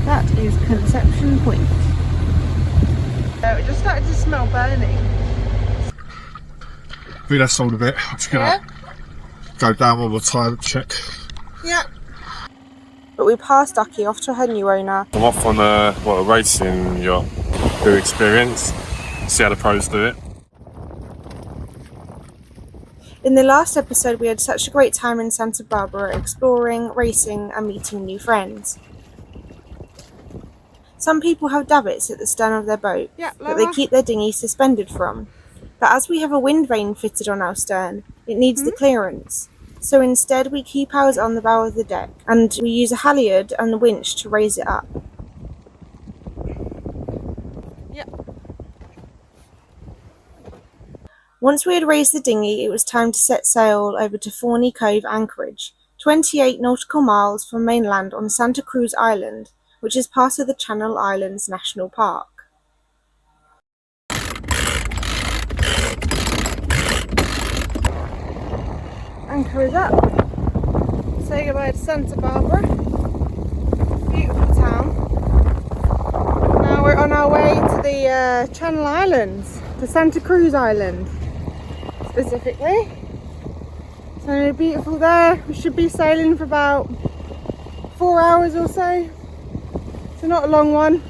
That is Conception Point. It just started to smell burning. I think that's all of it. I'm just gonna go down one more time and check. Yeah. But we passed Ducky off to her new owner. I'm off on a racing yacht do experience. See how the pros do it. In the last episode, we had such a great time in Santa Barbara exploring, racing, and meeting new friends. Some people have davits at the stern of their boat that they keep their dinghy suspended from. But as we have a wind vane fitted on our stern, it needs the clearance. So instead we keep ours on the bow of the deck, and we use a halyard and a winch to raise it up. Once we had raised the dinghy, it was time to set sail over to Forney Cove, Anchorage, 28 nautical miles from mainland on Santa Cruz Island, which is part of the Channel Islands National Park. Anchor is up. Say goodbye to Santa Barbara. Beautiful town. Now we're on our way to the Channel Islands, to Santa Cruz Island specifically. So beautiful there. We should be sailing for about 4 hours or so. So not a long one.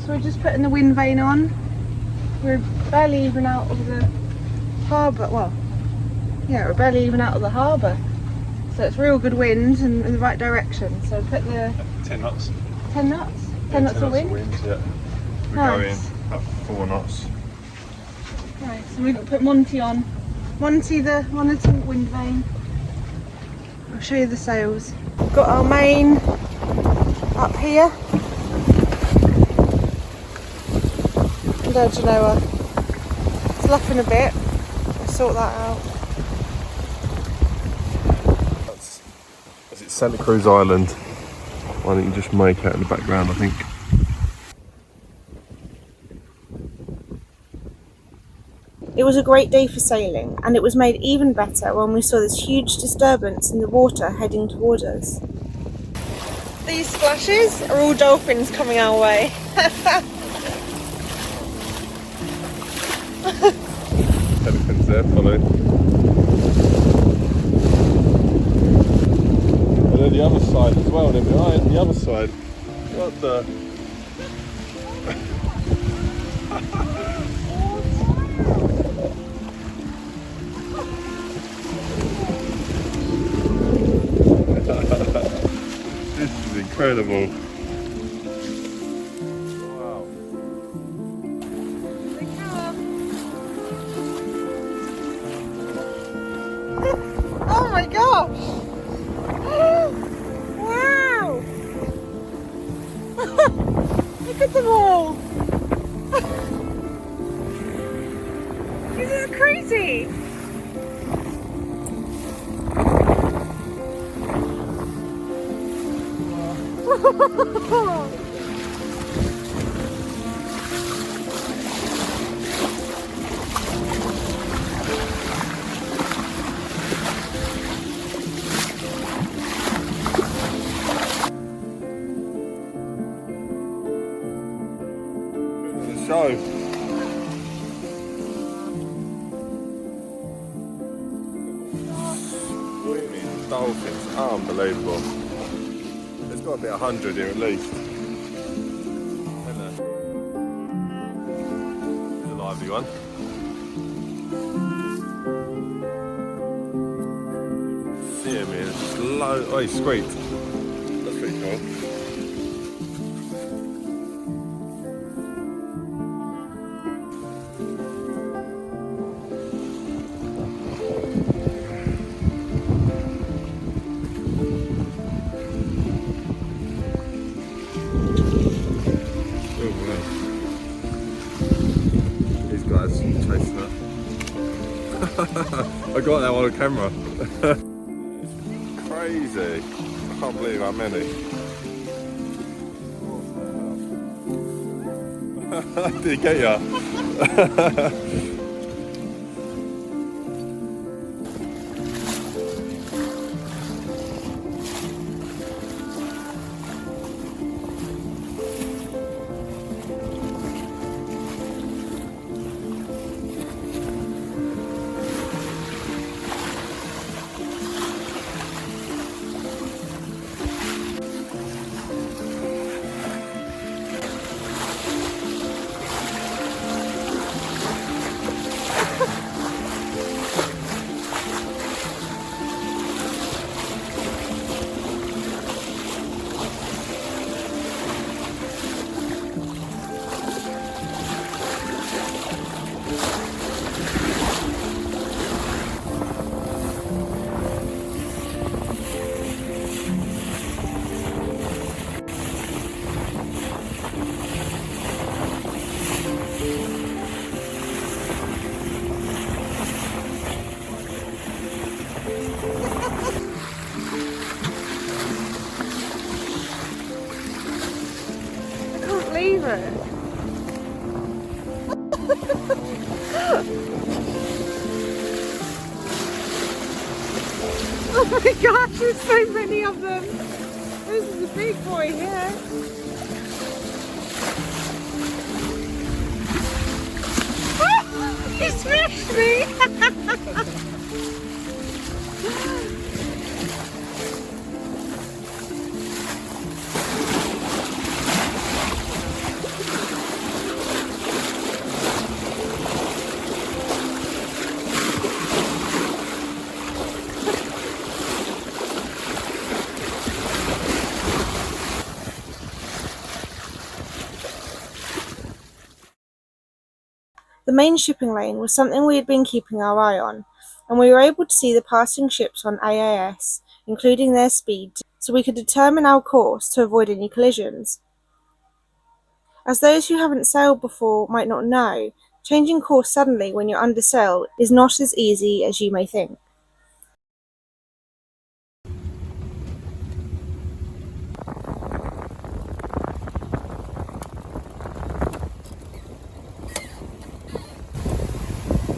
So we're just putting the wind vane on. We're barely even out of the harbour. Well, yeah, we're barely even out of the harbour. So it's real good wind and in the right direction. So put the 10 knots. 10 knots? 10 knots of wind? Yeah. We're Nice. going up 4 knots. Right, so we've got to put Monty on. Monty the monitoring wind vane. I'll show you the sails. We've got our main up here. And there, Genoa. It's luffing a bit. I'll sort that out. Is it Santa Cruz Island? One that you just make out in the background, I think. It was a great day for sailing, and it was made even better when we saw this huge disturbance in the water heading toward us. These splashes are all dolphins coming our way. Pelicans there, following. And then the other side as well, then behind the other side. What the? This is incredible. Wow. They come. Oh my gosh! Wow! Look at them all! This is crazy! Show. Swimming dolphins, unbelievable. There's got to be 100 here at least. There's a lively one. See him here, slow. Oh, he squeaked. That's pretty cool. Chasing it. I got that on camera. Crazy. I can't believe how many. Did he get ya? believe it. Oh my gosh, there's so many of them. This is a big boy here. He smashed me! The main shipping lane was something we had been keeping our eye on, and we were able to see the passing ships on AIS, including their speed, so we could determine our course to avoid any collisions. As those who haven't sailed before might not know, changing course suddenly when you're under sail is not as easy as you may think.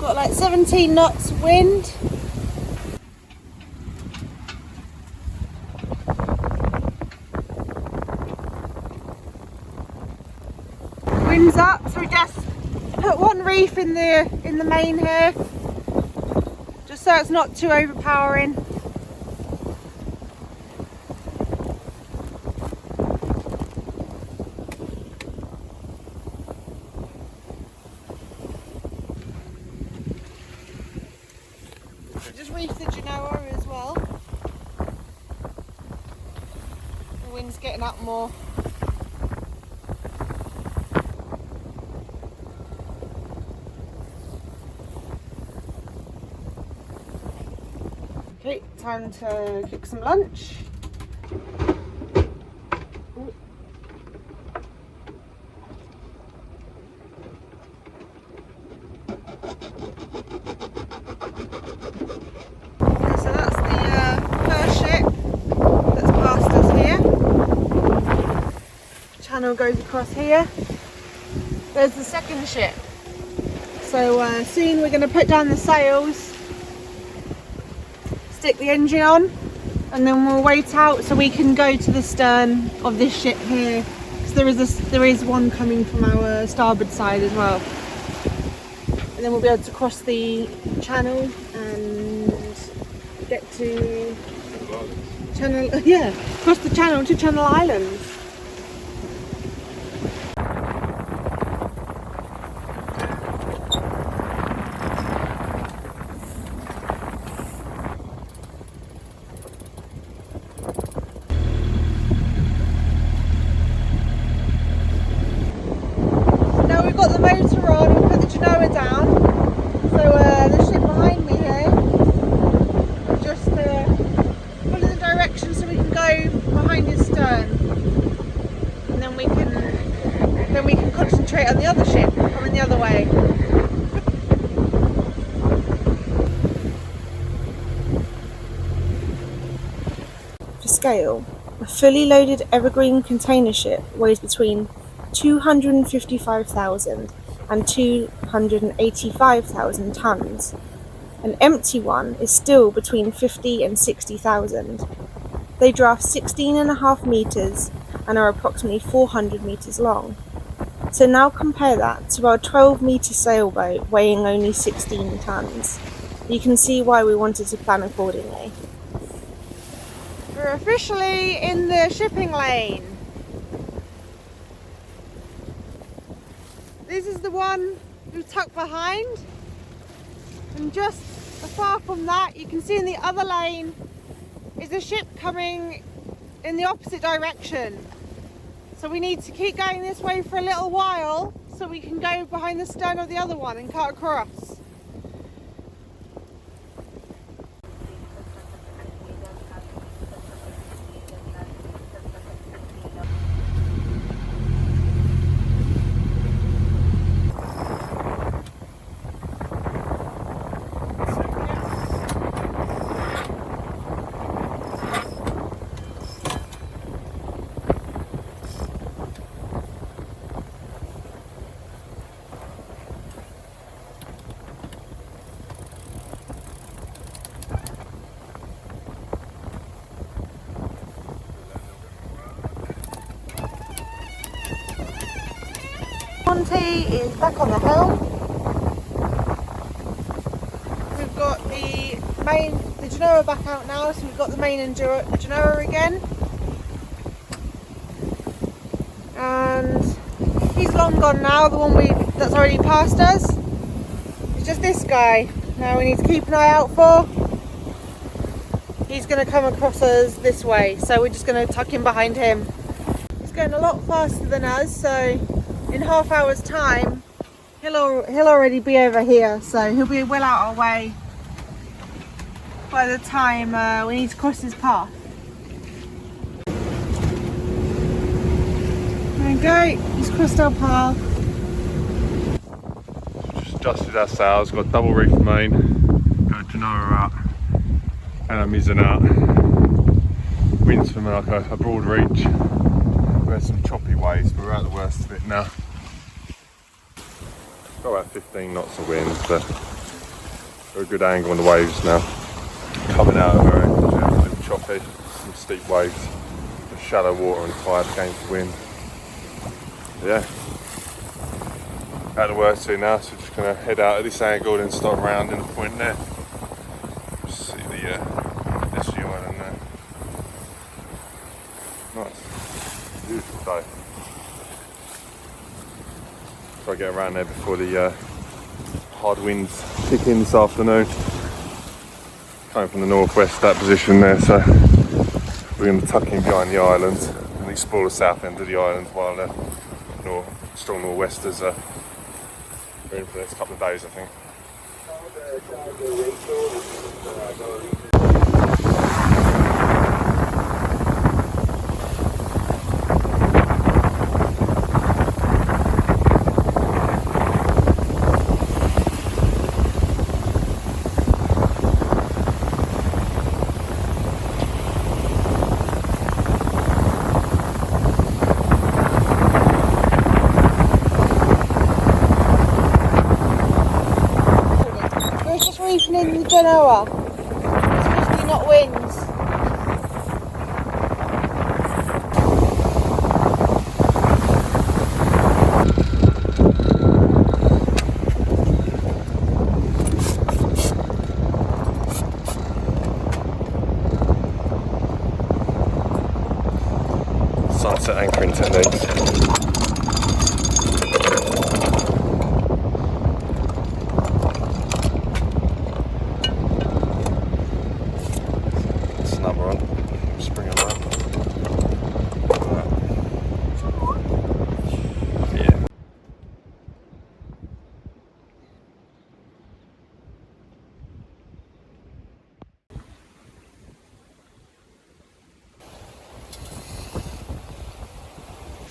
Got like 17 knots wind. Wind's up, so we just put one reef in the main here, just so it's not too overpowering. Just reef the Genoa as well. The wind's getting up more. Okay, time to cook some lunch. Channel goes across here. There's the second ship. So soon we're going to put down the sails, stick the engine on, and then we'll wait out so we can go to the stern of this ship here, because there is one coming from our starboard side as well. And then we'll be able to cross the channel and get to cross the channel to Channel Islands. Got the motor on, we'll put the Genoa down. So the ship behind me here, just follow the direction so we can go behind his stern, and then we can concentrate on the other ship coming the other way. For scale, a fully loaded evergreen container ship weighs between 255,000 and 285,000 tons. An empty one is still between 50 and 60,000. They draft 16.5 meters and are approximately 400 meters long. So now compare that to our 12-meter sailboat weighing only 16 tons. You can see why we wanted to plan accordingly. We're officially in the shipping lane. This is the one who's tucked behind, and just far from that you can see in the other lane is a ship coming in the opposite direction. So we need to keep going this way for a little while so we can go behind the stern of the other one and cut across. Monty is back on the helm. We've got the Genoa back out now, so we've got the main and Genoa again. And he's long gone now, the one that's already passed us. It's just this guy now we need to keep an eye out for. He's going to come across us this way, so we're just going to tuck him behind him. He's going a lot faster than us, so in half hour's time he'll already be over here, so he'll be well out our way by the time we need to cross his path. There we go, he's crossed our path. Just adjusted our sails, got double reef main, got Genoa out and I'm using out. Winds from like a broad reach. We had some choppy waves, but we're out the worst of it now. Got about 15 knots of wind, but we're a good angle on the waves now. Coming out of her, a little choppy, some steep waves, the shallow water and tide against the wind. Yeah, out the worst of it now, so we're just going to head out at this angle and start rounding the point there. Just see this view island there. Nice, beautiful day. Try to get around there before the hard winds kick in this afternoon. Coming from the northwest, that position there, so we're going to tuck in behind the island and explore the south end of the island while the strong nor'westers are in for the next couple of days, I think. In the Genoa, it's 50 knot winds. Sunset anchoring techniques.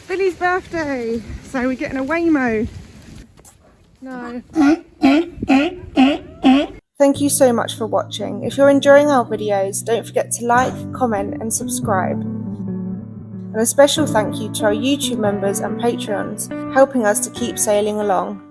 Billy's birthday, so we're getting a Waymo. No. Thank you so much for watching. If you're enjoying our videos, don't forget to like, comment and subscribe. And a special thank you to our YouTube members and Patreons, helping us to keep sailing along.